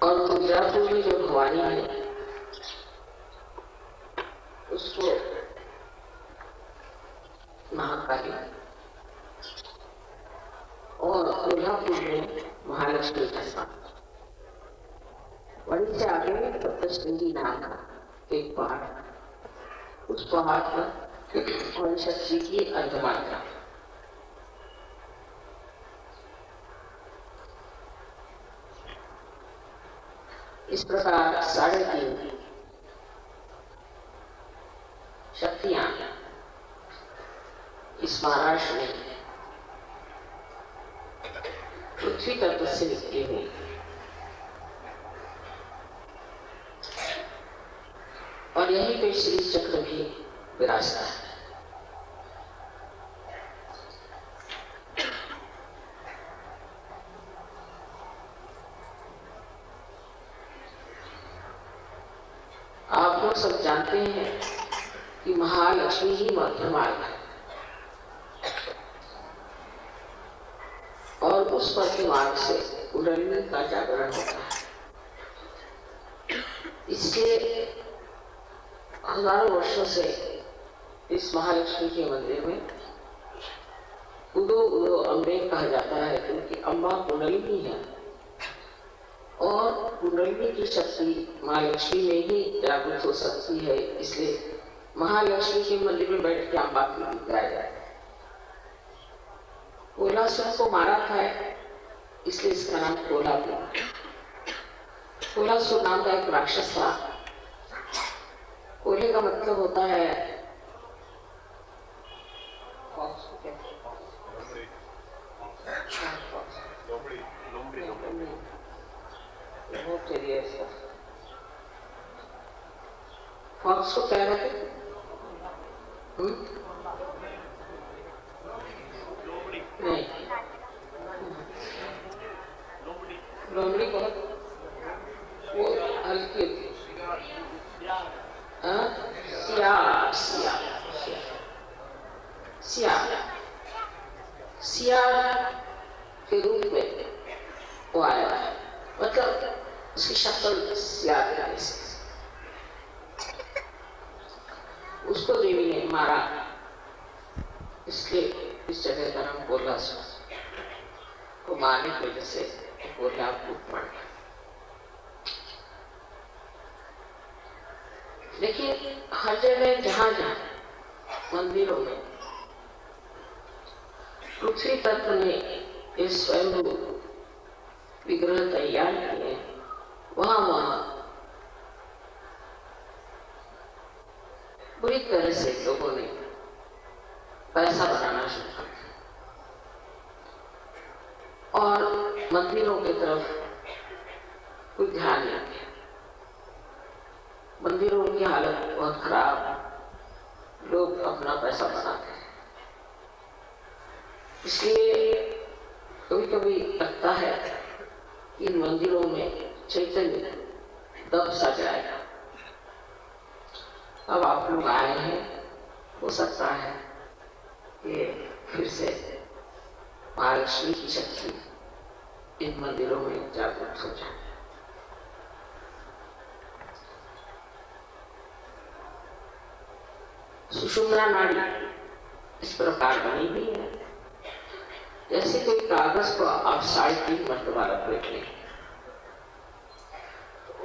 और पुजापुर में जो भवानी है उसको महाकाली और कोल्हापुर में महालक्ष्मी का स्थान। वहीं से आगे सप्तशृंगी नाम का एक पहाड़, उस पहाड़ पर वहीं शक्ति की अर्धमात्रा। इस प्रकार 3.5 शक्तियां इस महाराष्ट्र में पृथ्वी तत्व से निकली हुई और यहीं पे श्री चक्र भी विराजता है। आप लोग सब जानते हैं कि महालक्ष्मी ही मध्य मार्ग है और उस मध्य मार्ग से कुंडलिनी का जागरण होता है। इसलिए हजारों वर्षों से इस महालक्ष्मी के मंदिर में उदो उदो अम्बे कहा जाता है, क्योंकि अम्बा कुंडलिनी है और कुंडलिनी की शक्ति महालक्ष्मी में ही जागृत हो सकती है। इसलिए महालक्ष्मी के मंदिर में बैठ के अम्बा की गीत गाया जाए। कोल्हासुर को मारा था इसलिए इसका नाम कोल्हापुर। कोल्हासुर नाम का एक राक्षस था। कोल्हे का मतलब होता है फॉक्स को क्या कहते हैं? नहीं, लोमड़ी को वो हल्की होती है। सिया के रूप में वो आया है, मतलब उसकी शक्ल सिया से उसको देवी ने मारा, इसलिए इस जगह का नाम कोल्हासुर को मारने की वजह से कोल्हापुर पड़ गया। लेकिन हर जगह जहां जहां मंदिरों में पृथ्वी तत्व ने इस स्वयं विग्रह तैयार किए, वहां वहां बुरी तरह से लोगों ने पैसा बनाना शुरू कर दिया और मंदिरों की तरफ कोई ध्यान नहीं दिया। मंदिरों की हालत बहुत खराब, लोग अपना पैसा बनाते हैं। इसलिए कभी कभी लगता है कि इन मंदिरों में चैतन्य दब सा जाएगा। अब आप लोग आए हैं, हो सकता है कि फिर से महालक्ष्मी की शक्ति इन मंदिरों में जागृत हो जाए। सुषुम्ना नाड़ी इस प्रकार बनी हुई है जैसे कोई कागज को आप 3.5 मरतबा रख लेते हैं।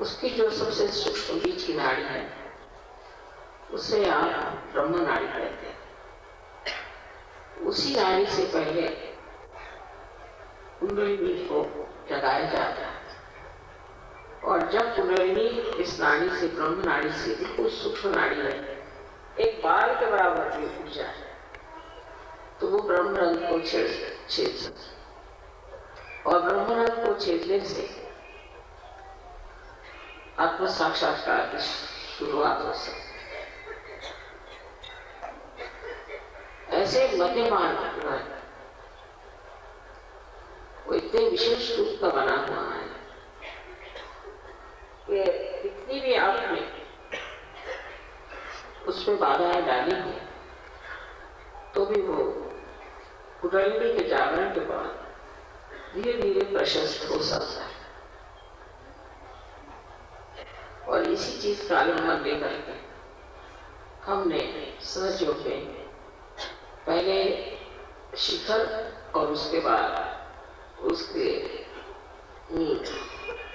उसकी जो सबसे सूक्ष्म बीच की नाड़ी है उसे आप ब्रह्म नाड़ी कहते हैं। उसी नाड़ी से पहले कुंडलिनी को जगाया जाता है और जब कुंडलिनी इस नाड़ी से, ब्रह्म नाड़ी से बिल्कुल सूक्ष्म नाड़ी है, एक बाल के बराबर भी उठ जाए तो वो ब्रह्म रंग को छेद सकती और ब्रह्म रंग को छेदने से आत्म साक्षात्कार की शुरुआत हो सकती। ऐसे मध्यमान वो इतने विशेष रूप का बना हुआ है कि कितनी भी आपने उसमें बाधाएं डाली है तो भी वो कुंडलिनी के जागरण के बाद धीरे धीरे प्रशस्त हो सकता है। और इसी चीज का अवलंबन लेकर के हमने सहज योग में पहले शिखर और उसके बाद उसके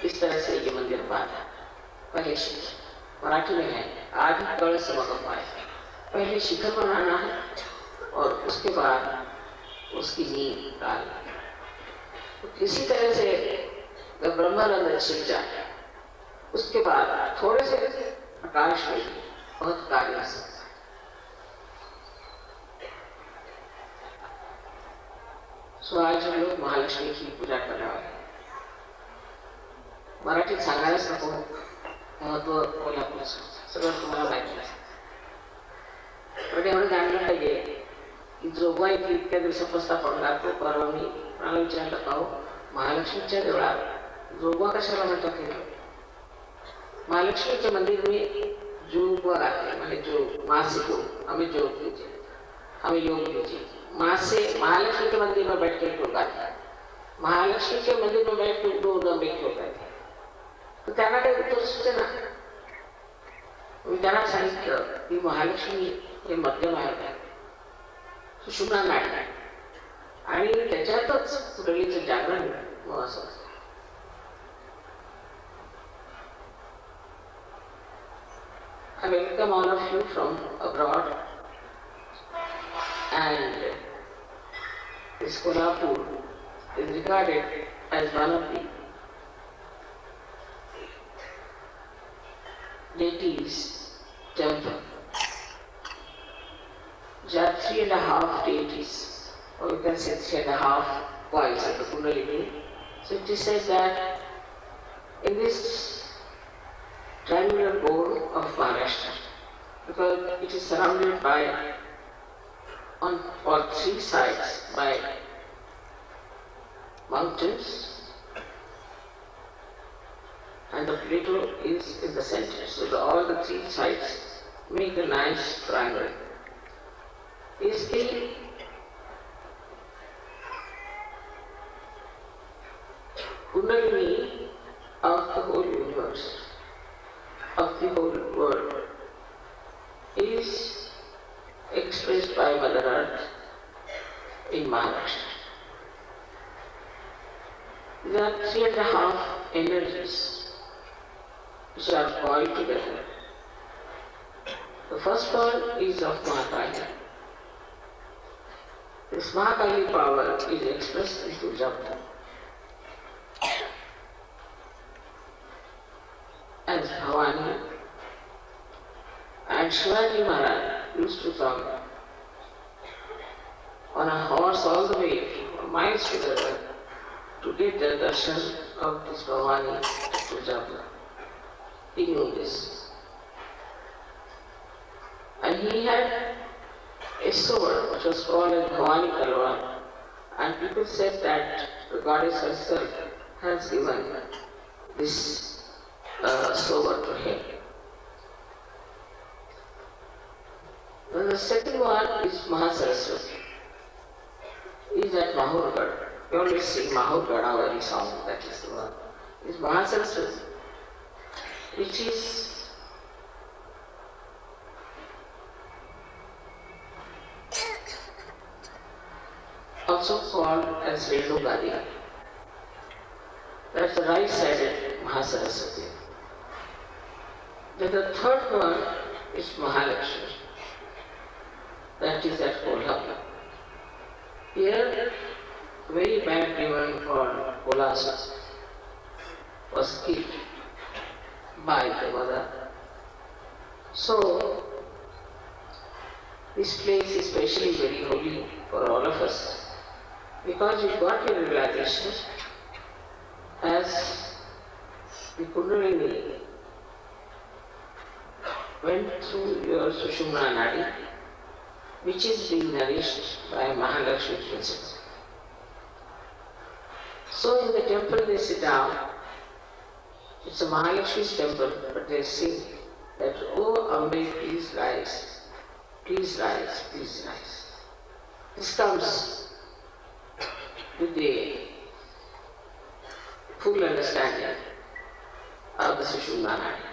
इस तरह से ये मंदिर बना। पहले शिखर मराठी में है आदि कल समागम है, पहले शिखर बनाना है और उसके बाद उसकी नींव डालना। तो किसी तरह से जब ब्रह्मानंद छिप जाए उसके बाद थोड़े से प्रकाश में बहुत कार्य आ सकता है। सो आज हम लोग महालक्ष्मी की पूजा करने वाले हैं। मराठीत सांगायलाच नको महत्व कोल्हापूरचं सगळं तुम्हाला माहिती आहे, पण एवढं जाणलं पाहिजे की जोगवा इथे इतक्या दिवसापासून आपण लागतो. परवा मी मला विचारलं का हो महालक्ष्मीच्या देवळात जोगवा कशाला म्हणतात हे? महालक्ष्मी के मंदिर में जोगवा आते हैं, मैंने जो माँ से योग हमें योग दीजिए, हमें योग दीजिए। माँ से महालक्ष्मी के मंदिर में बैठ के लोग आते हैं, महालक्ष्मी के मंदिर में बैठ के दो नंबे लोग आते हैं. तो त्यांना काही उत्तर सुचेना. मी त्यांना सांगितलं की महालक्ष्मी हे मध्यम आहे, सुषुम्ना नाडी आणि त्याच्यातच पुरलीचं जागरण असं. I welcome all of you from abroad, and this Kolhapur is regarded as one of the deities temple. There are 3.5 deities, or you can say 3.5 points of the Kundalini. So it is said that in this triangular bowl of Maharashtra, because it is surrounded by on all three sides by mountains, and the plateau is in the center. So all the three sides make a nice triangle. Is the Kundalini of the whole universe, of the whole world, is expressed by Mother Earth in Maharashtra. There are 3.5 energies which are coiled together. The first one is of Mahakali. This Mahakali power is expressed in Puja as Bhavani, and Shivaji Maharaj used to come on a horse all the way for miles together to get the darshan of this Bhavani Puja. He knew this. And he had a sword which was called as Bhavani Kalwa, and people said that the goddess herself has given this sword to him. Then the second one is Mahasaraswati. Is at Mahurgad. We always sing Mahurgad, our very song, that is the one. Is Mahasaraswati, which is also called as Renu Gadi. That's the right-sided Mahasaraswati. Then the third one is Mahalakshmi. That is at Kolhapur. Here, a very bad demon called Kolhapur was killed by the mother. So, this place is especially very holy for all of us, because we got a realization as the Kundalini went through your Sushumna Nadi, which is being nourished by Mahalakshmi princess. So in the temple they sit down. It's a Mahalakshmi's temple, but they sing that, "Oh Ambe, please rise, please rise, please rise." This comes with the full understanding of the Sushumna Nadi.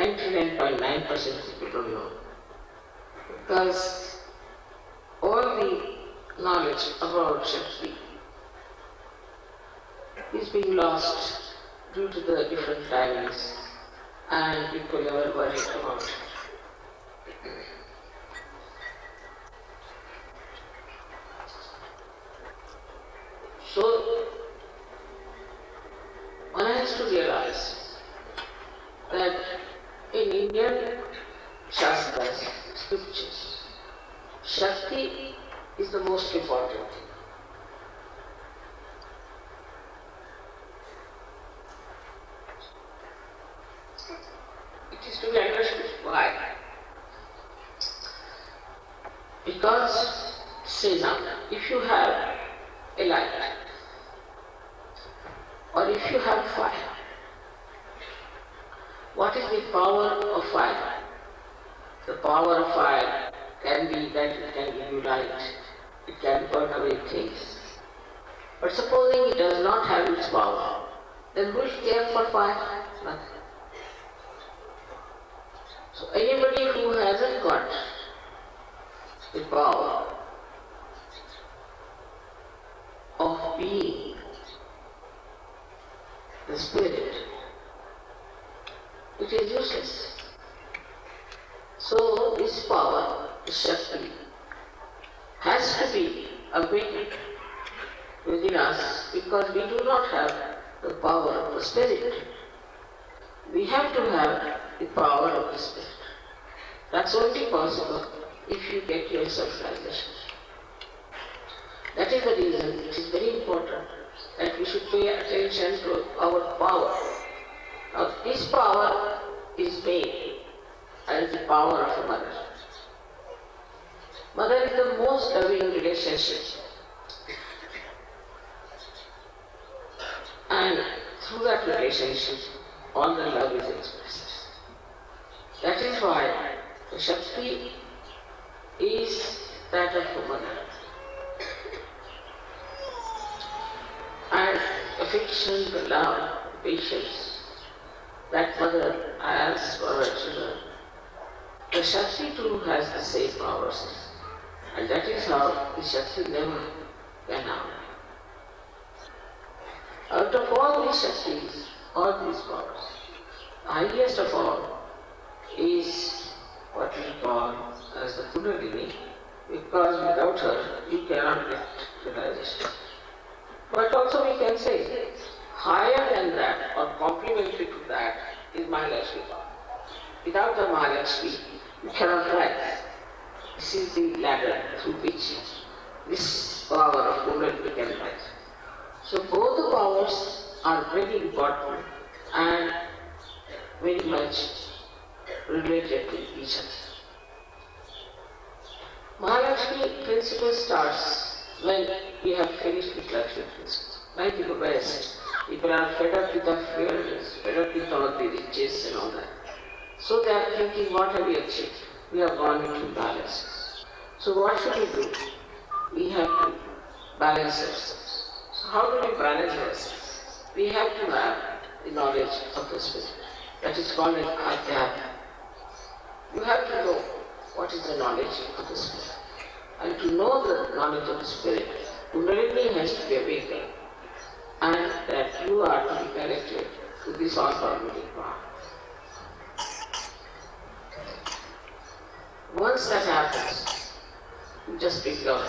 99.9% people don't know. Because all the knowledge about Shakti is being lost due to the different timings and people never worry about it. So, one has to realize that in Indian Shastras, scriptures, Shakti is the most important thing. It is to be understood. Why? Because, say now, if you have a light, or if you have fire, what is the power of fire? The power of fire can be that it can give you light, it can burn away things. But supposing it does not have its power, then who will care for fire? Nothing. So anybody who hasn't got the power of being the spirit, it is useless. So this power, this Shakti, has to be awakened within us because we do not have the power of the spirit. We have to have the power of the spirit. That's only possible if you get your self-realization. That is the reason it is very important that we should pay attention to our power. Now this power is made as the power of a mother. Mother is the most loving relationship. And through that relationship, all the love is expressed. That is why the Shakti is that of a mother. And affection, the love, the patience that mother has for her children, the Shakti too has the same powers. And that is how the Shakti never can harm. Out of all these Shaktis, all these powers, the highest of all is what we call as the Kundalini, because without her you cannot get realization. But also we can say, higher than that or complementary to that is Mahalakshmi power. Without the Mahalakshmi, you cannot rise. This is the ladder through which this power of Kundalini can rise. So both the powers are very important and very much related to each other. Mahalakshmi principle starts when we have finished with Lakshmi principle. Like in the West, people are fed up with the fears, fed up with all the riches and all that. So they are thinking, what have we achieved? We have gone into balance. So what should we do? We have to balance ourselves. So how do we balance ourselves? We have to have the knowledge of the spirit. That is called an adhyatma. You have to know what is the knowledge of the spirit. And to know the knowledge of the spirit, Kundalini has to be awakened. And that you are to be connected to this all-pervading power. Once that happens, you just become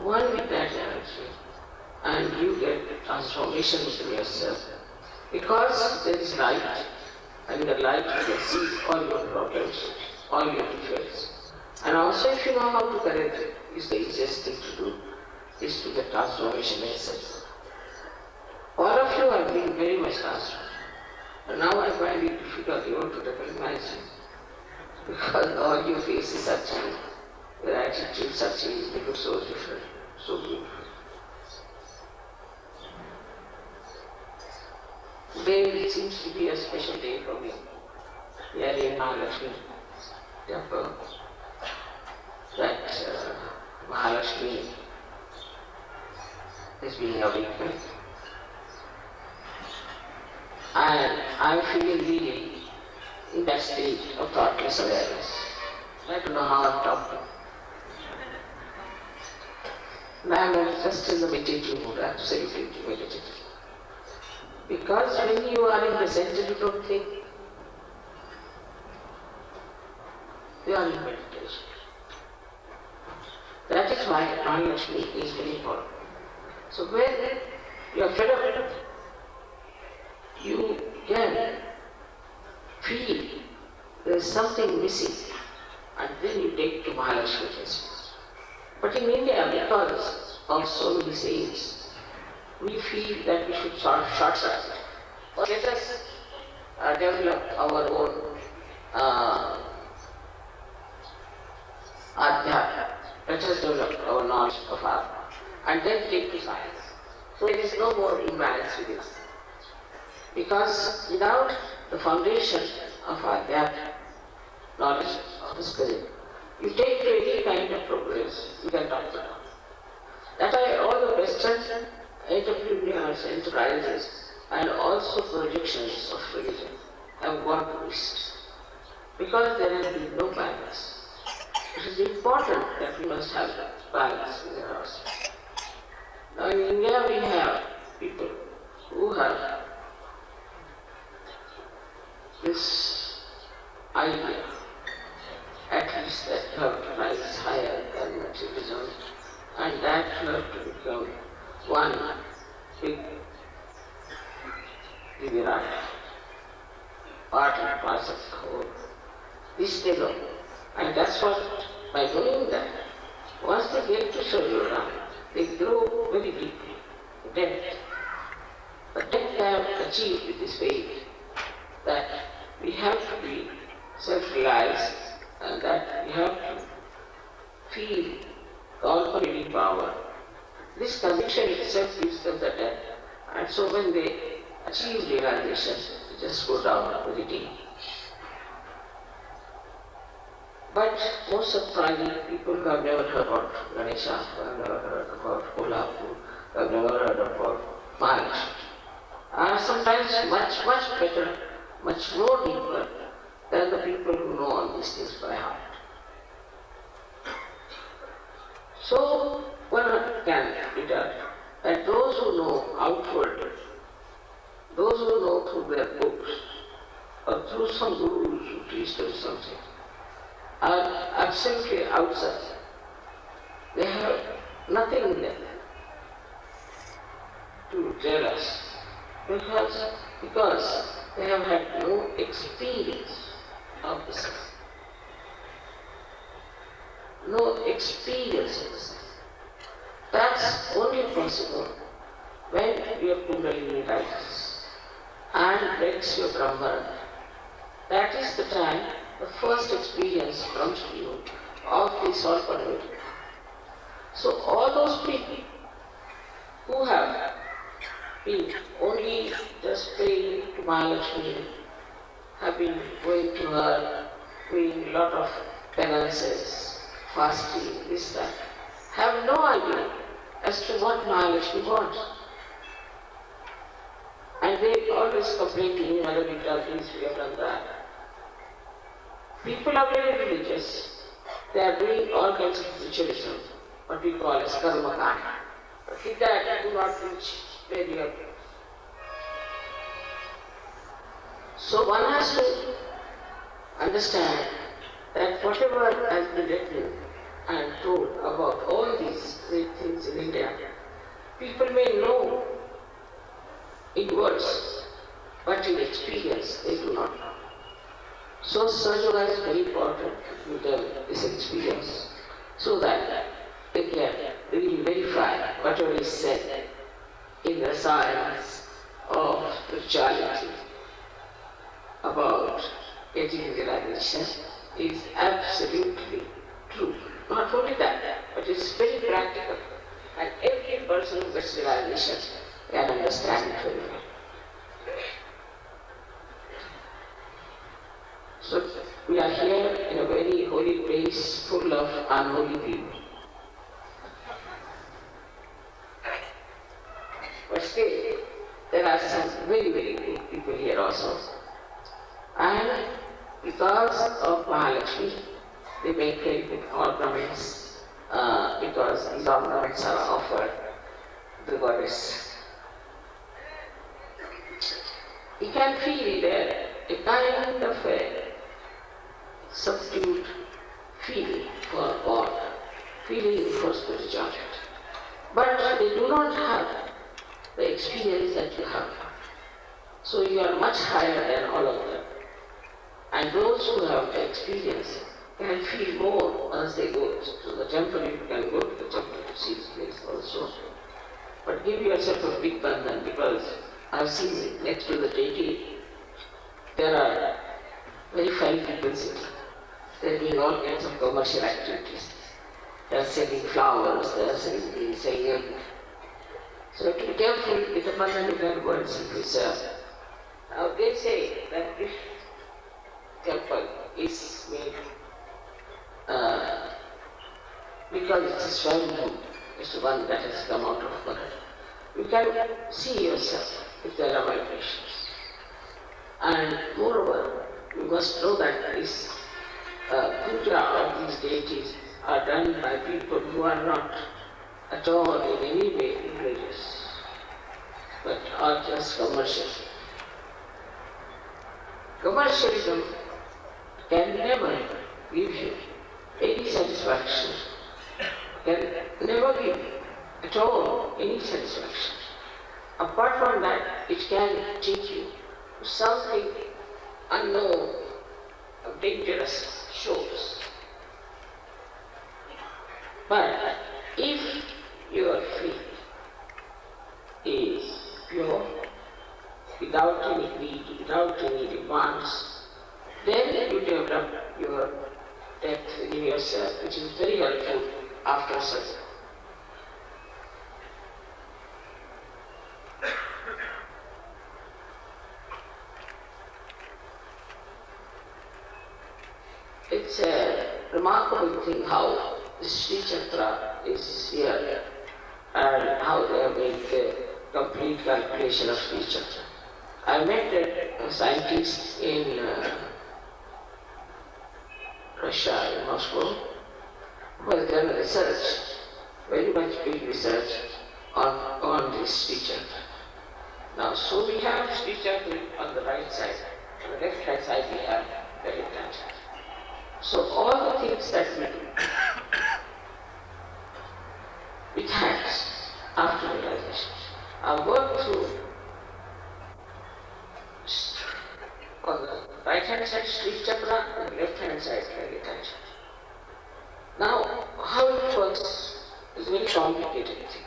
one with that energy and you get transformation within yourself. Because there is light, and in the light you can see all your problems, all your defects. And also if you know how to correct it, it's the easiest thing to do, is to get transformation itself. All of you have been very much transformed. And now I find it difficult even to recognize it. Because all your faces are changed, your attitudes are changed, they look so different, so beautiful. Today it seems to be a special day for me. We are in Mahalakshmi temple. That Mahalakshmi is being awakened. And I am feeling really in that state of thoughtless awareness. I don't know how I'm talking. Now I'm just in the meditative mood, absolutely meditative. Because when you are in the center, you don't think. You are in meditation. That is why Mahalakshmi is very important. So when you are fed up, you can feel there is something missing, and then you take to Mahalakshmi festival. But in India, because of so many saints, we feel that we should short-circuit. Or let us develop our own adhyatma. Let us develop our knowledge of art and then take to science. So there is no more imbalance with this. Because without the foundation of adhyatma, knowledge of the spirit, you take to any kind of progress, you can talk about. That why all the Western entrepreneurs, enterprises, and also projections of religion have gone to East. Because there has been no balance. It is important that we must have balance in our house. Now in India we have people who have this idea, at least that you have to rise higher than materialism, and that you have to become one big Virat, part and parcel of the whole. This they know. And that's what, by doing that, once they get to Sahaja, they grow very deeply. Depth. The depth they have achieved with this faith, that we have to be self-realized and that we have to feel the all-pervading power. This conviction itself gives them the depth. And so when they achieve realization, they just go down very deep. But most surprising, people who have never heard about Ganesha, who have never heard about Kolhapur, who have never heard about Mahalakshmi, are sometimes much better, much more deeper than the people who know all these things by heart. So one can deduct that those who know outward, those who know through their books, or through some gurus who teach them something, are absolutely outside. They have nothing in them to tell us because they have had no experience of the self. No experience of the self. That's only possible when your Kundalini rises and breaks your Brahman. That is the time the first experience comes to you of this all-pervading. So all those people who have been only just praying to Mahalakshmi, have been going to her, doing a lot of penances, fasting, this, that, have no idea as to what Mahalakshmi wants. And they always complain to me, Mother, we have done this, we have done that. People are very religious. They are doing all kinds of ritualism, what we call as karma kanda. But with that, do not reach where you are. So one has to understand that whatever has been written and told about all these great things in India, people may know in words, but in experience they do not know. So Sahaja is very important to them, this experience, so that they can really verify whatever is said in the science of spirituality about getting realization is absolutely true. Not only that, but it's very practical, and every person who gets realization can understand it very well. So we are here in a very holy place full of unholy people. But still, there are some very good people here also. And because of Mahalakshmi, they make very big ornaments because these ornaments are offered to the goddess. You can feel there a kind of a subdued feeling for God, feeling for spirituality. But they do not have the experience that you have. So you are much higher than all of them. And those who have the experience can feel more as they go to the temple. You can go to the temple to see this place also. But give yourself a big bandhan, because I've seen next to the deity, there are very fine people sitting. They're doing all kinds of commercial activities. They're selling flowers, they're selling everything. So you have to be careful with the bandhan you can go and see yourself. Now they say that this temple is made because it is Swayambhu, it's the one that has come out of God. You can see yourself if there are vibrations. And moreover, you must know that this puja of these deities are done by people who are not at all in any way religious, but are just commercial. Commercialism can never give you any satisfaction, can never give you at all any satisfaction. Apart from that, it can take you to something unknown, dangerous shows. But if your faith is pure, without any greed, without any demands, then you develop your depth within yourself, which is very helpful after such. It's a remarkable thing how the Sri Chakra is here and how they have made the complete calculation of Sri Chakra. I met a scientist in Russia, in Moscow, who has done research, very much big research on this Sri Chakra. Now, so we have Sri Chakra on the right side, on the left hand side we have the left hand side. So all the things that we do with hands after realization are worked through on the right hand side Sri Chakra and the left hand side Sahaja. Now, how it works is a very complicated thing.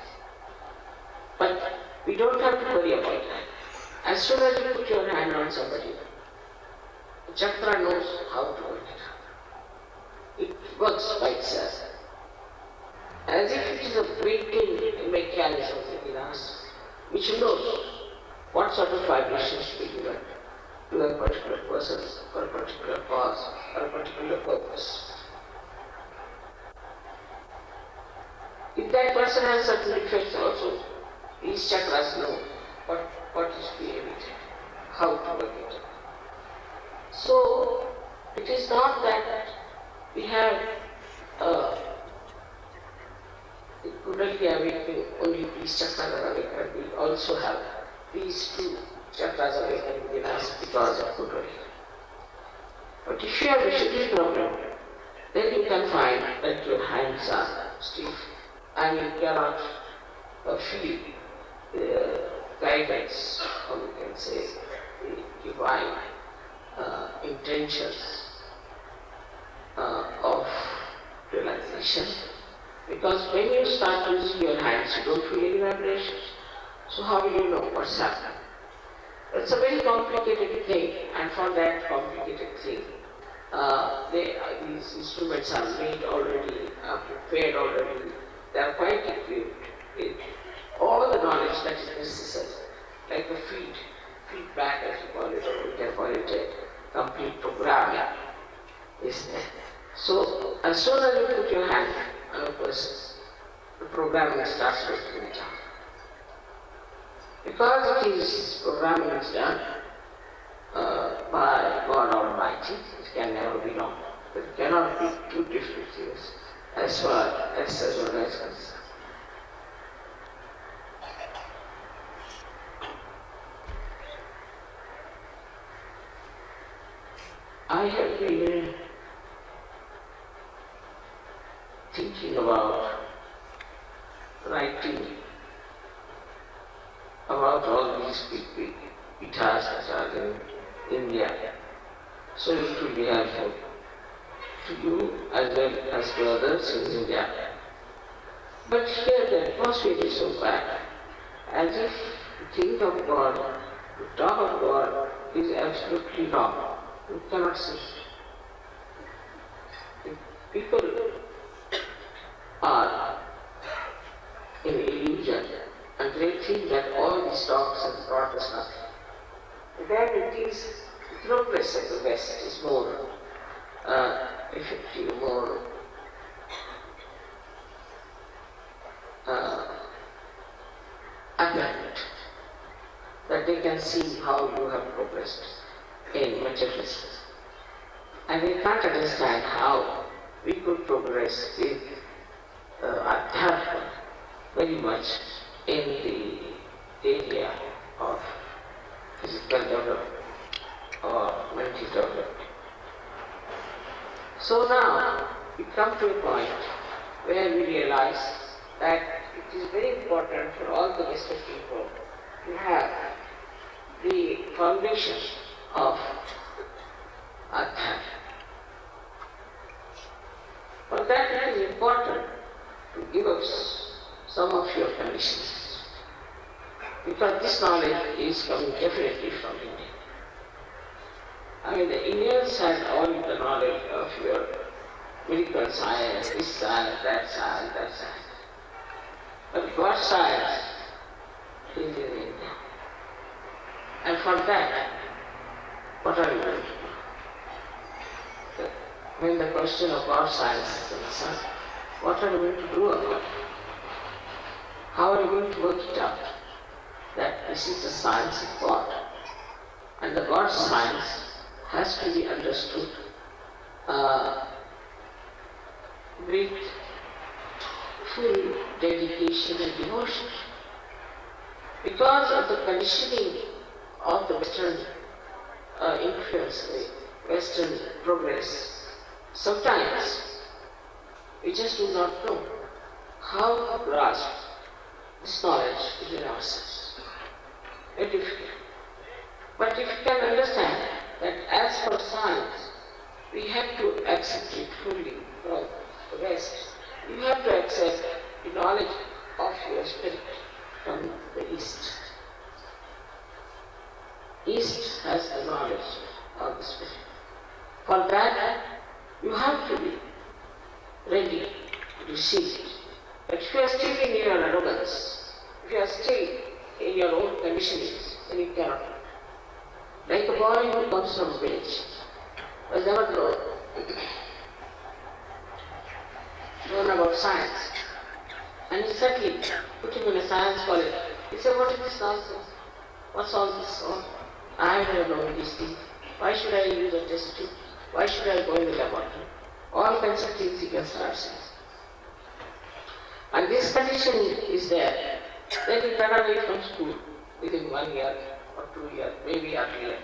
But we don't have to worry about that. As soon as you put your hand on somebody, the chakra knows how to work it out. It works by itself. As if it is a built-in mechanism within us, which knows what sort of vibrations to be given to a particular person, or a particular cause, or a particular purpose. If that person has certain defects also, these chakras know what is behaving, how to work it. So, it is not that we have Kundalini awakening, only these chakras are awakened. We also have these two chakras awakened within us because of Kundalini. But if you have a Vishuddhi problem, then you can find that your hands are stiff and you cannot feel the guidance, or you can say the divine intentions of realization. Because when you start using your hands, you don't feel any vibrations. So how will you know what's happening? It's a very complicated thing, and for that complicated thing, these instruments are made already, are prepared already. They are quite equipped with all the knowledge that is necessary, like the feedback as you call it, or you can call it a complete programming is there. So as soon as you put your hand on a person, the programming starts working it out. Because it is programming is done, by God Almighty. It can never be wrong. It cannot be two different things as far as Sahaja is concerned. I have been thinking about writing about all these big guitars that are in India, so it will be helpful to you as well as to others in India. But here the atmosphere is so bad, as if to think of God, to talk of God is absolutely wrong. You cannot see. People are in illusion and they think that all these talks have brought us nothing. Then it is the progress of the West is more effective, more apparent, that they can see how you have progressed in materialism. And they can't understand how we could progress with Adhyatma very much in the area of physical development or mental development. So now we come to a point where we realize that it is very important for all the Western people to have the foundation of Adhyatma. For that it is important to give us some of your conditions, because this knowledge is coming definitely from India. I mean, the Indians had all the knowledge of your medical science, this science, that science, that science. But God's science is in India. And for that, what are you going to do? When the question of God's science is concerned, what are you going to do about it? How are you going to work it out? That this is the science of God. And the God's science has to be understood with full dedication and devotion. Because of the conditioning of the Western influence, the Western progress, sometimes we just do not know how to grasp this knowledge within ourselves. Very difficult. But if you can understand that as for science, we have to accept it fully from the West. You have to accept the knowledge of your spirit from the East. East has the knowledge of the spirit. For that, you have to be ready to receive it. But if you are still in your arrogance, if you are still in your own conditionings, then you cannot. Like a boy who comes from a village, has never known about science. And you suddenly put him in a science college. He said, what is this nonsense? What's all this on? I have never known these things. Why should I use a test tube? Why should I go in the laboratory? All kinds of things he can start saying. And this condition is there. Then he ran away from school within 1 year or 2 years, maybe earlier.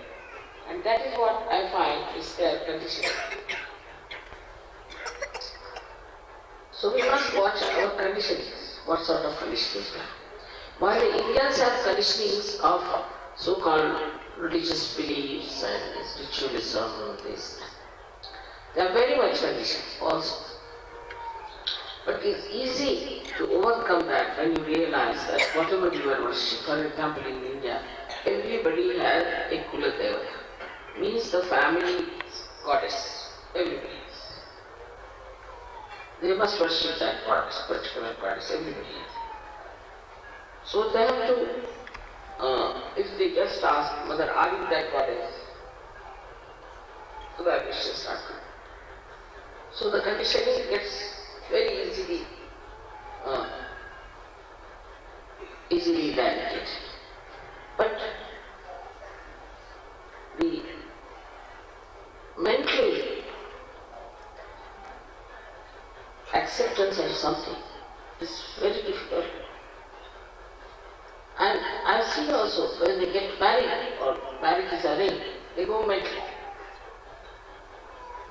And that is what I find is their conditioning. So we must watch our conditionings, what sort of conditionings we have. While the Indians have conditionings of so-called religious beliefs and ritualism and this, they are very much conditioned also. But it is easy to overcome that when you realize that whatever you are worshipping, for example in India, everybody has a Kula Devata, means the family goddess, everybody. They must worship that goddess, particular goddess, everybody has. So they have to, if they just ask, Mother, are you that goddess? So that is just not good. So the conditioning gets very easily validated. But the something. It's very difficult. And I've seen also when they get married or marriage is arranged, they go mental.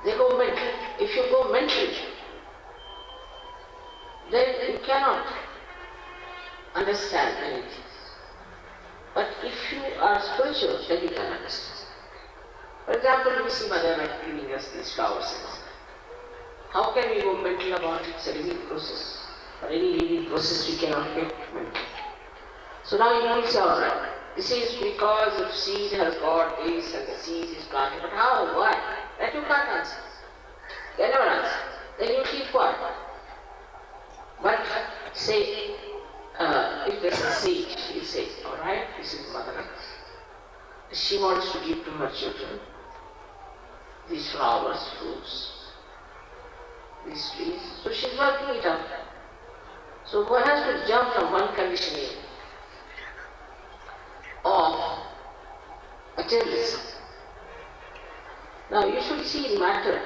They go mental. If you go mental, then you cannot understand anything. But if you are spiritual, then you can understand. For example, we see Mother giving us these flowers. How can we go mental about it? It's a living process. For any living process, we cannot get mental. So now you will say, alright, this is because the seed has got this and the seed is planted. But how? Why? That you can't answer. They never answer. Then you keep quiet. But say, if there's a seed, you say, alright, this is Mother Earth. She wants to give to her children these flowers, fruits, these trees. So she's working it out. So one has to jump from one conditioning of materialism. Now you should see in matter,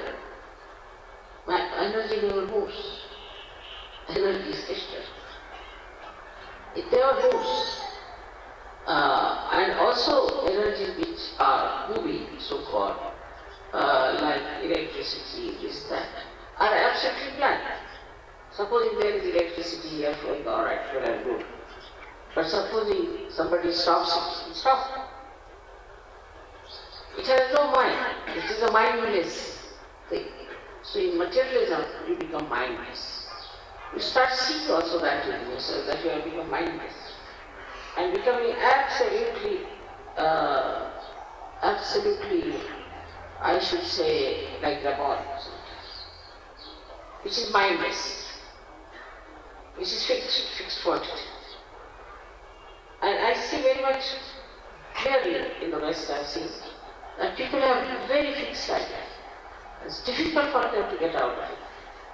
my energy never moves. Energy is extra. It never moves. And also energies which are moving, so-called, like electricity, this, that, are absolutely blank. Supposing there is electricity here flowing, alright, well and good. But supposing somebody stops it, it stops. It has no mind. It is a mindless thing. So in materialism, you become mindless. You start seeing also that in yourself, that you have become mindless. And becoming absolutely, I should say, like Rabon, which is mindless, which is fixed quantity. And I see very much clearly in the West, I've seen that people have very fixed idea. It's difficult for them to get out of it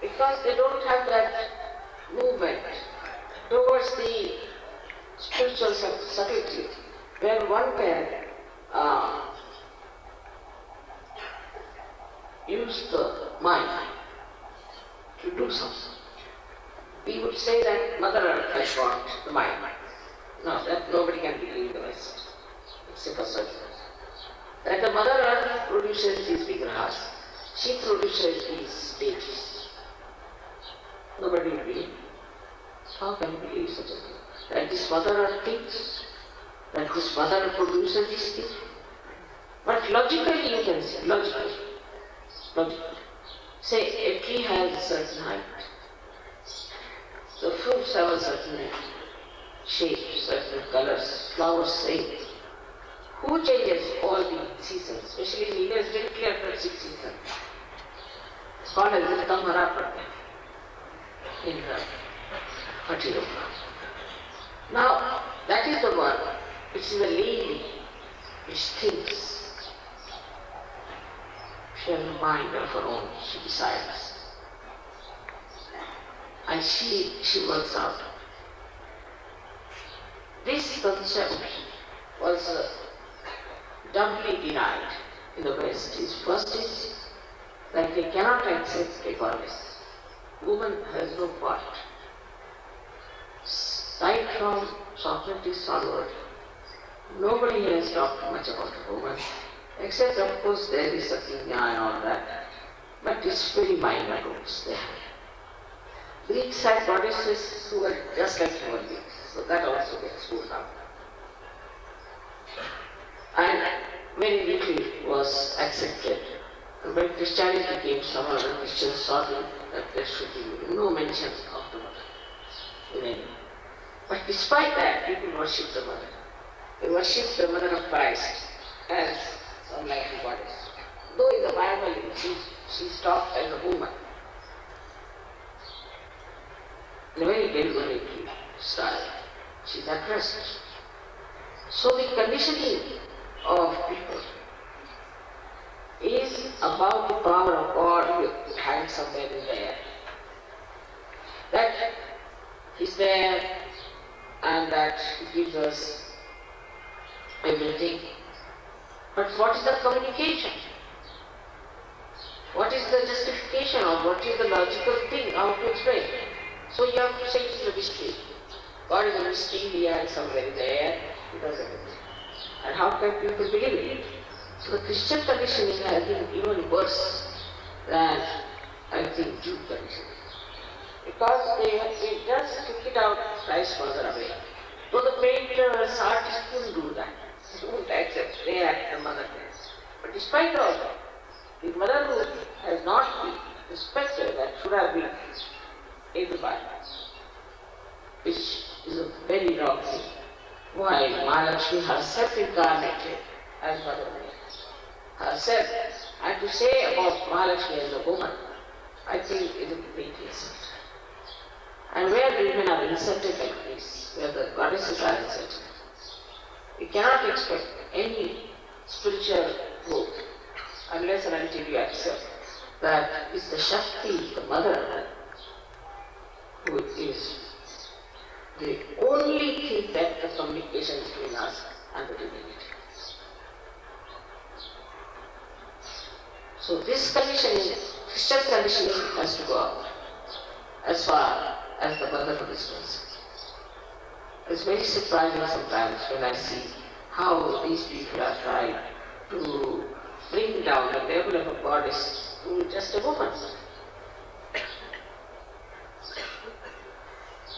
because they don't have that movement towards the spiritual subtlety where one can use the mind to do something. We would say that Mother Earth has got the mind. No, that nobody can believe in the West, except for certain. That the Mother Earth produces these vigrahas. She produces these stages. Nobody will believe. How can you believe such a thing? That this Mother Earth thinks, that this Mother Earth produces these things. But logically you can say, logically. Say a tree has a certain height. The fruits have a certain shape, certain colors, flowers same. Who changes all the seasons? Especially in India, it's very clear for 6 seasons. It's called as Ritam Hara in the Patiloka. Now, that is the one which is a lady which thinks. She has a mind of her own, she decides. And she works out. This concept was doubly denied in the West. First is that they cannot accept a goddess. Woman has no part. Right from Socrates onward, nobody has talked much about a woman, except of course there is Sahaja and all that, but it's very minor groups there. Greeks had goddesses who were just like human beings, so that also gets moved out. And very little was accepted. And when Christianity came, some of the Christians saw that there should be no mention of the mother in any. But despite that, people worship the mother. They worship the mother of Christ as some mighty goddess. Though in the Bible she's talked as a woman. In a very deliberate style. She's addressed. So the conditioning of people is about the power of God hanging somewhere in the air. That is there and that gives us everything. But what is the communication? What is the justification or what is the logical thing? How to explain? So you have to say it is a mystery. God is a mystery, He is somewhere in the air, He does everything. And how can people believe it? So the Christian conditioning has been even worse than, I think, Jew conditioning. Because they just took it out, Christ further away. So the painters, artists couldn't do that. They wouldn't accept, they act the mother there. But despite all that, the motherhood has not been respected that should have been in the Bible, which is a very wrong thing. Why Mahalakshmi herself incarnated as Mother Mary. Herself. And to say about Mahalakshmi as a woman, I think is a great insult. And where women are insulted like this, where the goddesses are insulted, you cannot expect any spiritual growth unless and until you accept that it's the Shakti, the mother, who is the only thing that the communication between us and the divinity. So this conditioning, Christian conditioning has to go out as far as the motherhood is concerned. It's very surprising sometimes when I see how these people are trying to bring down the level of a goddess to just a woman.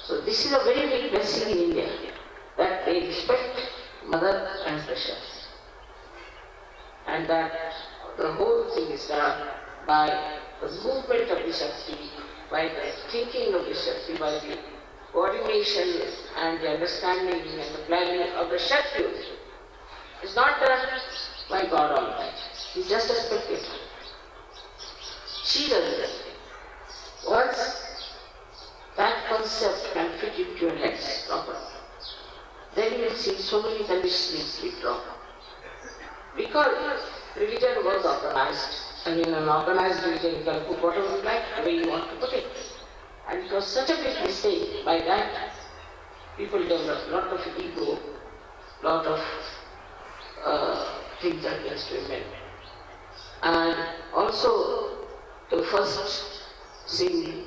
So this is a very big blessing in India, that they respect mother as the Shakti. And that the whole thing is done by the movement of the Shakti, by the thinking of the Shakti, by the coordination and the understanding and the planning of the Shakti. It's not done by God Almighty. He's just a spectator. She does it. Once that concept can fit into your heads properly, then you will see so many conditionings withdrawn. Because religion was organized, and in an organized religion you can put whatever you like, the way you want to put it. And it was such a big mistake. By that, people developed a lot of ego, lot of things against women. And also, the first sin,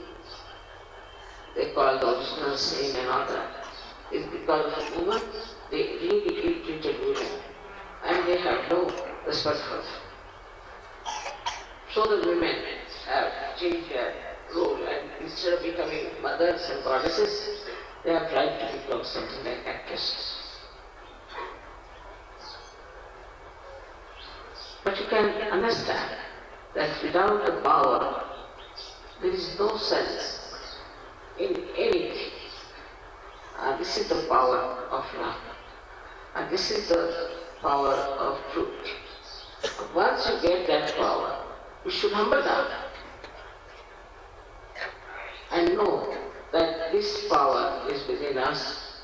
they call the original sin and all that, is because of women, they really ill-treated women, and they have no respect for them. So the women have changed their role, and instead of becoming mothers and goddesses, they have tried to become something like actresses. But you can understand that without the power, there is no sense in anything. This is the power of love. And this is the power of truth. Once you get that power, you should humble down and know that this power is within us,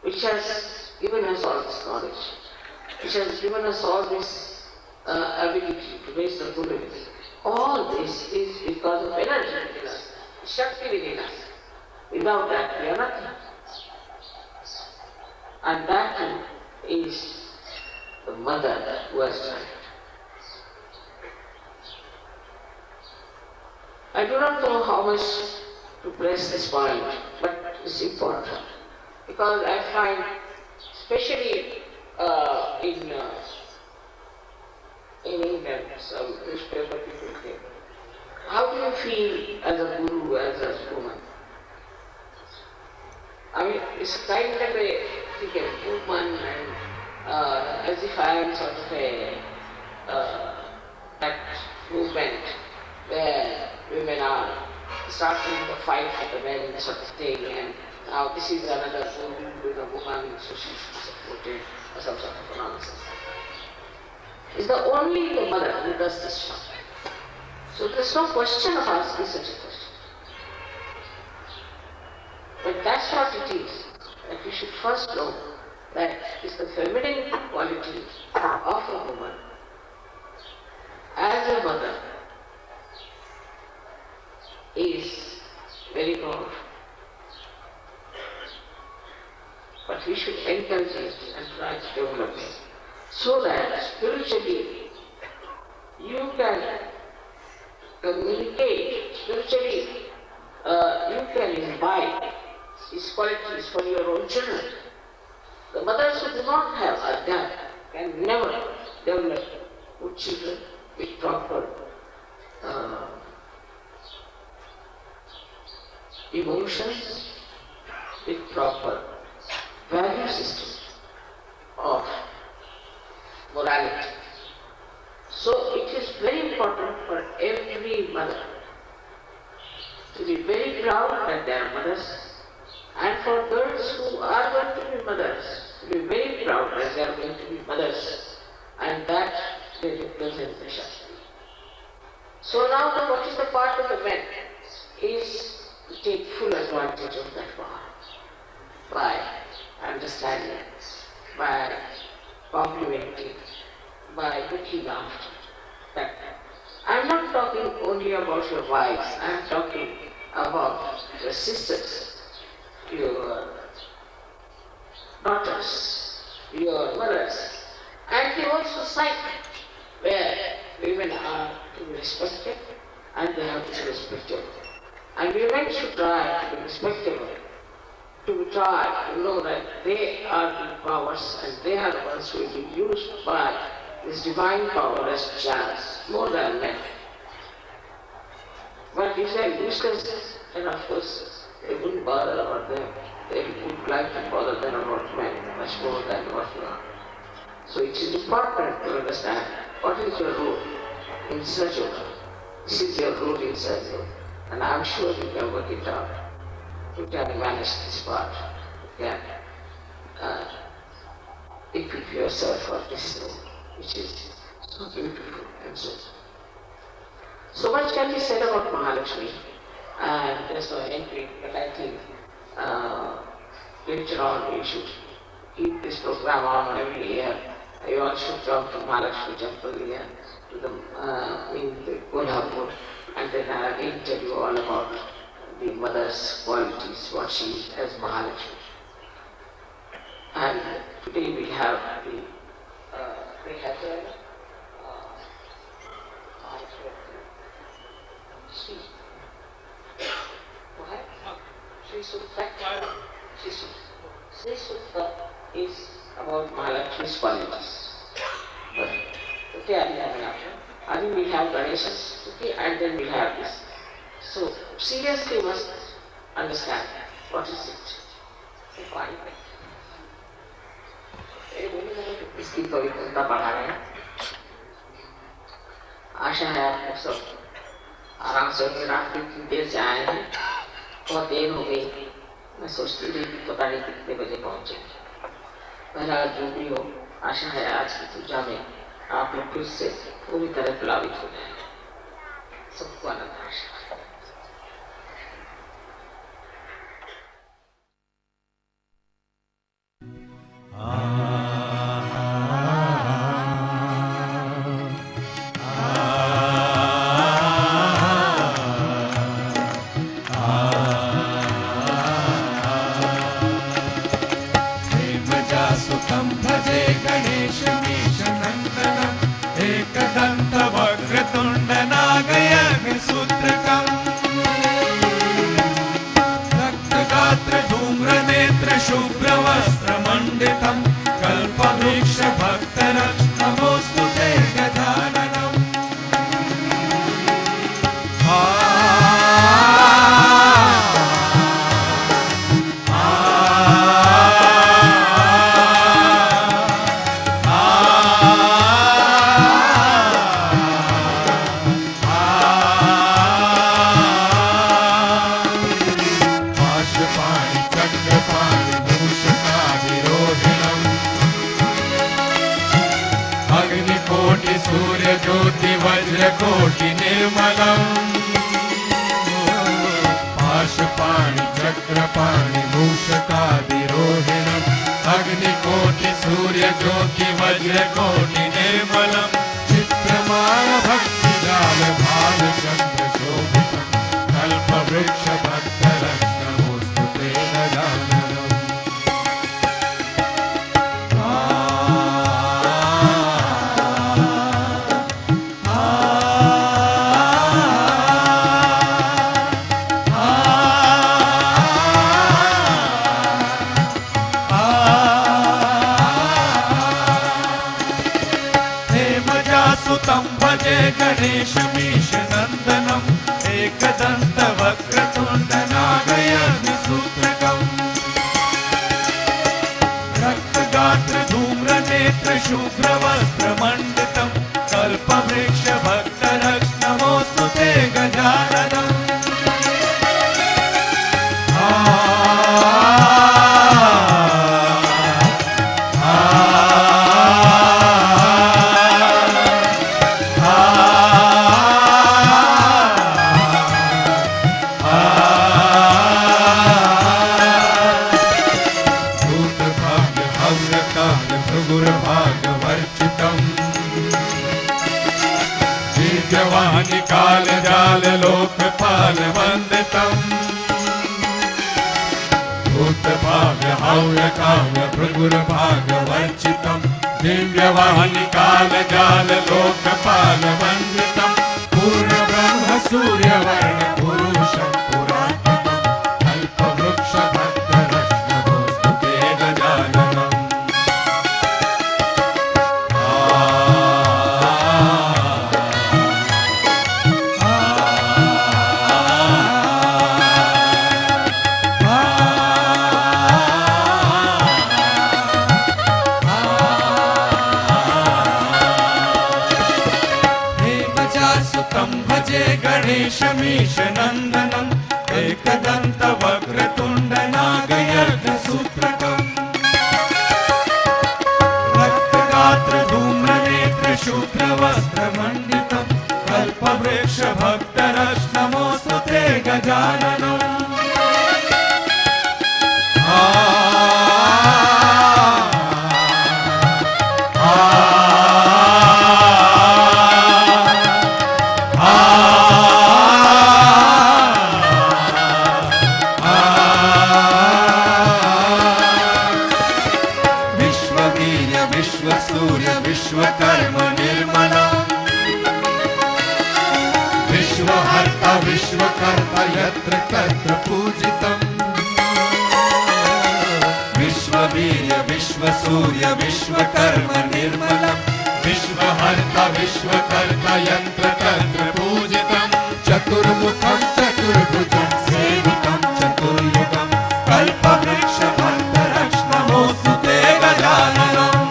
which has given us all this knowledge, which has given us all this ability to raise the good ability. All this is because of energy within us, Shakti within us. Without that, we are nothing. And that too is the mother who has done it. I do not know how much to press this point, but it's important. Because I find, especially in England, some newspaper people think, how do you feel as a guru, as a woman? I mean, it's kind of a movement, and as if I am sort of that movement where women are starting the fight for the men sort of thing, and now this is another guru with a woman, so she should be supported, or some sort of nonsense. It's only the mother who does this job. So there's no question of asking such a question. But that's what it is, that we should first know that it's the feminine quality of a woman as a mother is very powerful. But we should encourage it and try to develop it so that spiritually you can communicate, spiritually you can imbibe these qualities for your own children. The mothers who do not have that can never develop good children with proper emotions, with proper value system of morality. So it is very important for every mother to be very proud that they are mothers, and for girls who are going to be mothers to be very proud that they are going to be mothers, and that they represent the Shakti. So now what is the part of the men is to take full advantage of that power by understanding, by complimenting, by looking after that. I am not talking only about your wives, I am talking about your sisters, your daughters, your mothers, and the whole society where women are to be respected and they have to be respected. And women should try to be respectable, to try to know that they are the powers and they are the ones who will be used by this divine power as channels, more than men. But if they are useless, then of course they wouldn't bother about them. They would like to bother them about men much more than what you are. So it is important to understand what is your role in such a world. This is your role in such a world. And I am sure you can work it out. You can manage this part. You can equip yourself for this role, which is so beautiful and so much can be said about Mahalakshmi, and there's no entry, but I think later on we should keep this program on every year. You all should come to Mahalakshmi temple here, to the in the Kolhapur, and then I'll again tell you all about the mother's qualities, what she is as Mahalakshmi. And today we have the Sri Sutta is about Mahalakshmi's qualities. But today I will have an after. I think we have Ganesha's today and then we have this. So seriously you must understand what is it. इसकी पवित्रता बढ़ा रहे हैं. आशा है आप सब आराम से रात की देर से आए हैं. बहुत देर हो गई. मैं सोचती रही कि पता नहीं कितने बजे पहुंचे. पहला जो भी हो, आशा है आज की पूजा में आप लोग फिर से पूरी तरह प्लावित हो जाए. सबको आनंद आशा. गणेशमीश नन्दनम् एकदन्त वक्रतुण्ड नागयज्ञसूत्रकम् रक्तगात्र धूम्रनेत्र शुभ्रवस्त्रमण्डितम् कल्पवृक्ष भक्तरक्ष नमोऽस्तु ते गजाननम् काल जाल लोकपाल वंदितम् भूत भाव्य हव्य काव्य भृगुर भाग वर्चितम् दिव्यवाहिनी काल जाल लोकपाल वंदितम् पूर्ण ब्रह्म सूर्य वर्ण पुरुषम् पुरातनम् अल्पवृक्ष भक्त रत्न ते गजाननम् गणेशमीश नन्दनम् एकदन्त वक्रतुण्ड नागयज्ञसूत्रकम् रक्तगात्र धूम्रनेत्र शुभ्रवस्त्रमण्डितम् कल्पवृक्ष भक्तरक्ष नमोऽस्तु ते गजाननम् विश्वकर्म निर्मला विश्वहर्ता विश्वकर्ता यत्र तत्र पूजितम् विश्ववीर्य विश्वसूर्य विश्वकर्म निर्मलम् विश्वहर्ता विश्वकर्ता यत्र तत्र पूजितम् चतुर्मुखम् चतुर्भुजम् सेवितम् चतुर्युगम् कल्पवृक्ष भक्तरक्ष नमोऽस्तु ते गजाननम्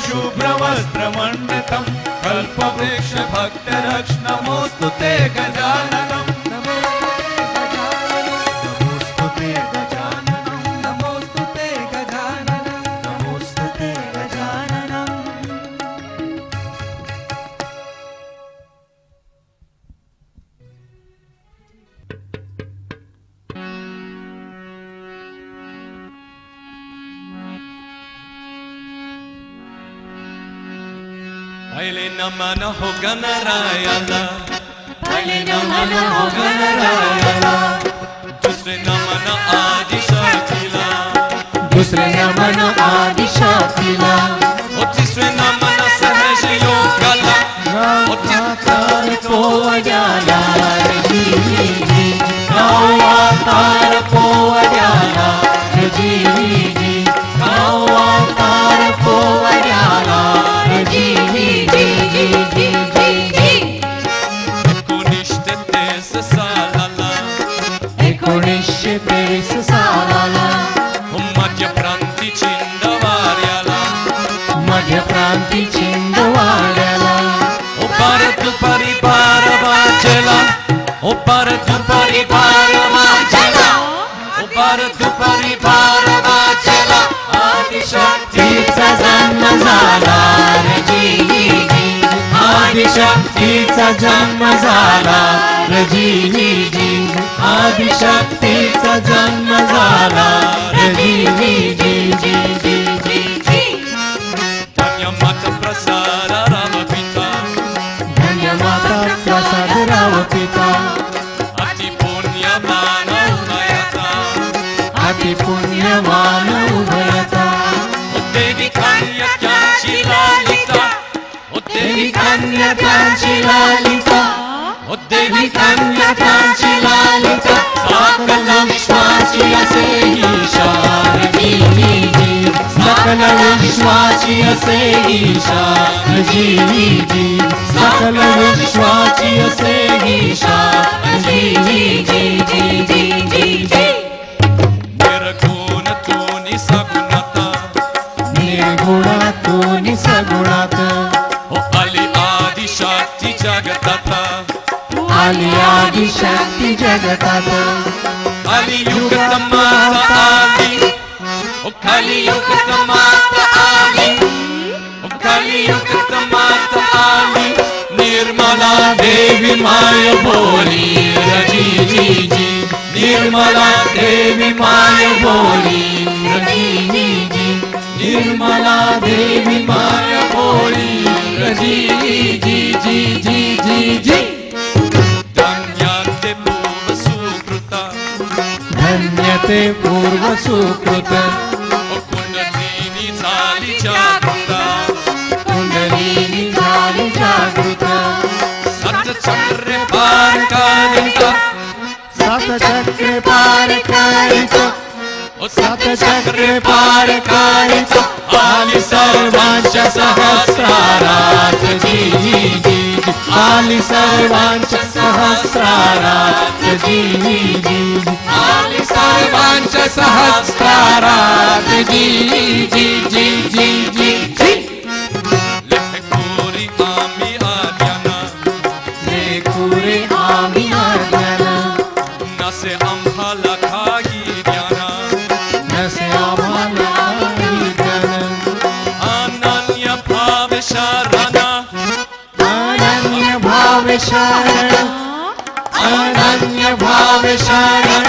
शुभ्रवस्त्रमण्डितम् कल्पवृक्ष भक्तरक्ष नमोऽस्तु ते गजाननम् नमोऽस्तु ते गजाननम् नमोऽस्तु ते गजाननम् नमोऽस्तु ते गजाननम् पहले नमन हो गणरायाला पहले नमन हो गणरायाला दूसरे नमन आदिशक्तीला दूसरे नमन आदिशक्तीला और तीसरे नमन सहज योगाला और अवतार पोवजाला जी अवतार पोवजाला जी अवतार पोवजाला जी एकोणीसशे तेवीस सालाला मध्य प्रांती छिंदवाड्याला मध्य प्रांती छिंदवाड्याला ओ भारत परिवार वाचला ओ भारत परिवार वाचला ओ भारत परिवार वाचला आदिशक्तीचा जन्म झाला रे जी आदिशक्तीचा जन्म झाला रे जी आदिशक्तीचा जन्म झाला रे जी मत प्रसार देवी कन्यकांची लालिता ओ देवी कन्यकांची लालिता ओ देवी कन्यकांची लालिता सकल विश्वाची असे ईशान जी जी जी सकल विश्वाची असे ईशान जी जी सकल विश्वाची असे ईशान जी जी जी जी जी जी जी निर्गुणातून सगुणाता निर्गुणातून सगुणात ओ आली आदिशक्ती जगताता आली आदिशक्ती जगतात आली युगत माता आली ओ खाली युगत माता आली ओ खाली युगत माता आली निर्मला देवी माय बोली जी जी जी निर्मला देवी माय बोली जी जी जी निर्मला देवी माय बोली जी जी जी जी जी जी धन्यते पूर्व सुकृता धन्यते पूर्व सुकृत ओ कुंडलिनी झाली जागृता कुंडलिनी झाली जागृत सतचक्र पार कालिका सतचक्र पार कालिक ओ सतचक्र पार कालिक आली सर्वांच्या सहस्रारात जी जी जी आली सर्वांच्या सहस्रारात जी जी जी आली सर्वांच्या सहस्रारात जी जी जी जी जी जी लेखोरी आम्ही आद्याना लेकुरे आम्ही आज्ञाना नसे आम्हाला काही ज्ञाना नसे आम्हाला ज्ञान अनन्य भाव शरणा अनन्य भाव शरण अनन्य भाव शरण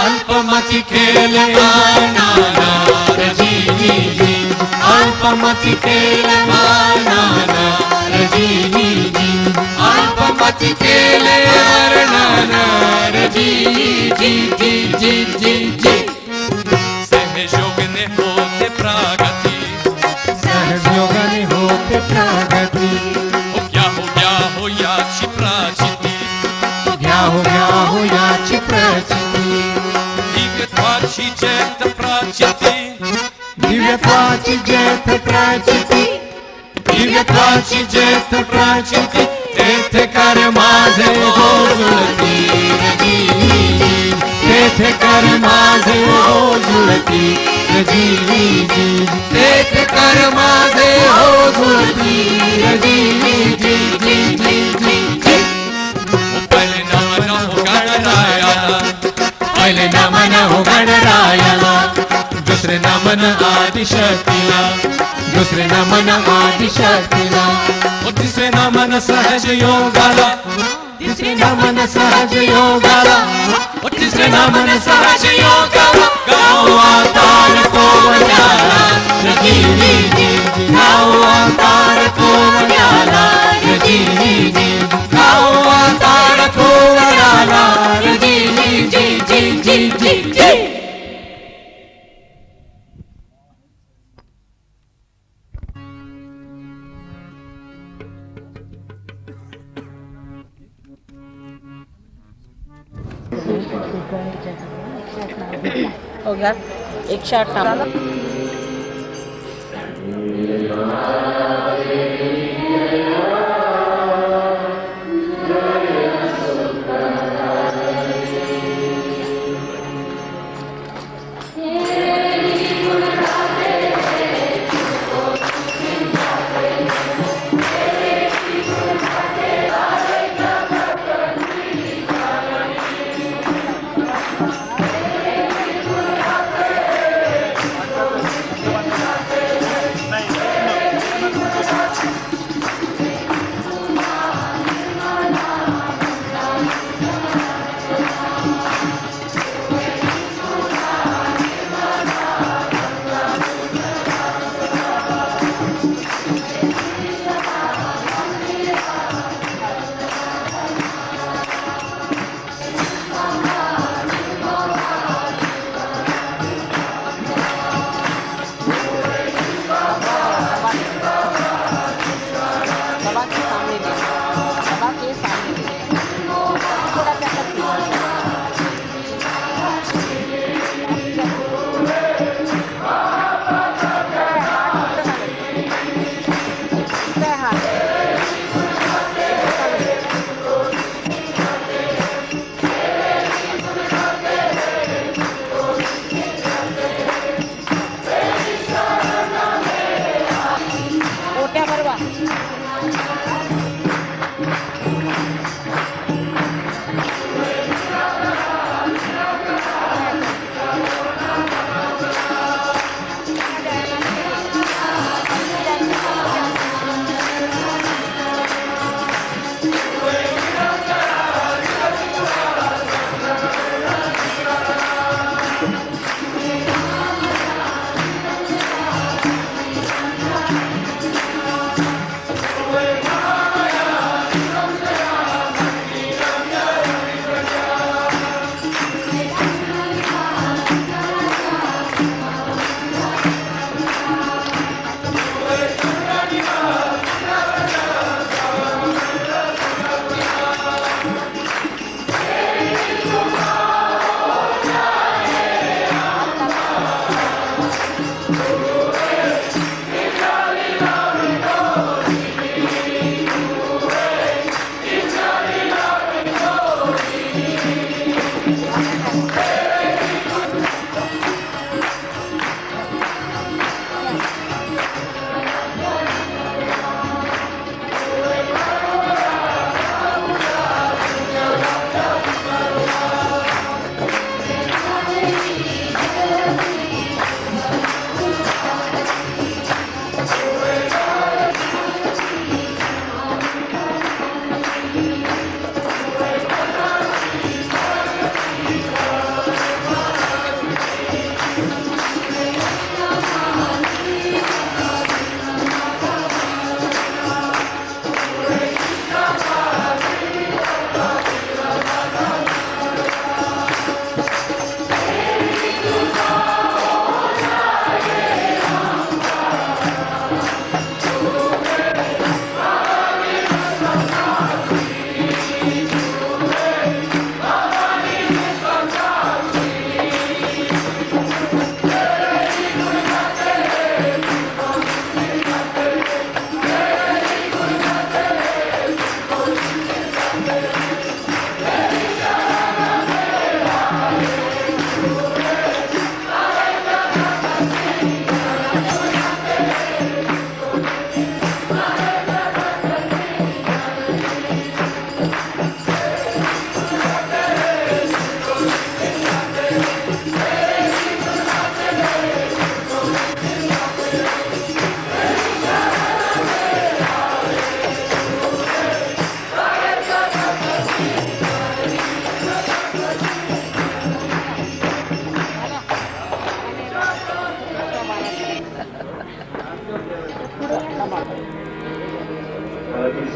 अल्पमती केले मानानार जी जी जी अल्पमती केले मानानार जी जी जी अल्पमती केले वर्णनार जी जी जी जी जी जी सहयोगने होते प्रगती सहयोगाने होते प्रगती ओ हो याची प्राचिती घ्या हो याची प्रचिती दिव्यत्वाची जैत प्राचिती दिव्यत्वाची जेथ प्राचिती दिव्यत्वाची जेथ प्राचिती तेथे कर माझे हो जुळती जी तेथे कर माझे हो जुळती जी जी तेथे कर माझे हो जुळती जी जी जी जी जी जी पहिले नमन हो गणरायाला पहिले नमन हो गणरायाला दुसरे नमन आदिशक्तीला दुसरे नमन आदिशक्तीला ओ तिसरे नमन सहज योगाला तिसरे नमन सहज योगाला ओ तिसरे नमन सहज योगाला गाव अवतार कोवण्याला जी जी जी गाव अवतार कोवण्याला जी जी जी गाव अवतार कोवण्याला जी जी जी जी जी जी जी होगा 158 नाही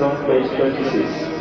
on page 26.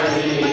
Hare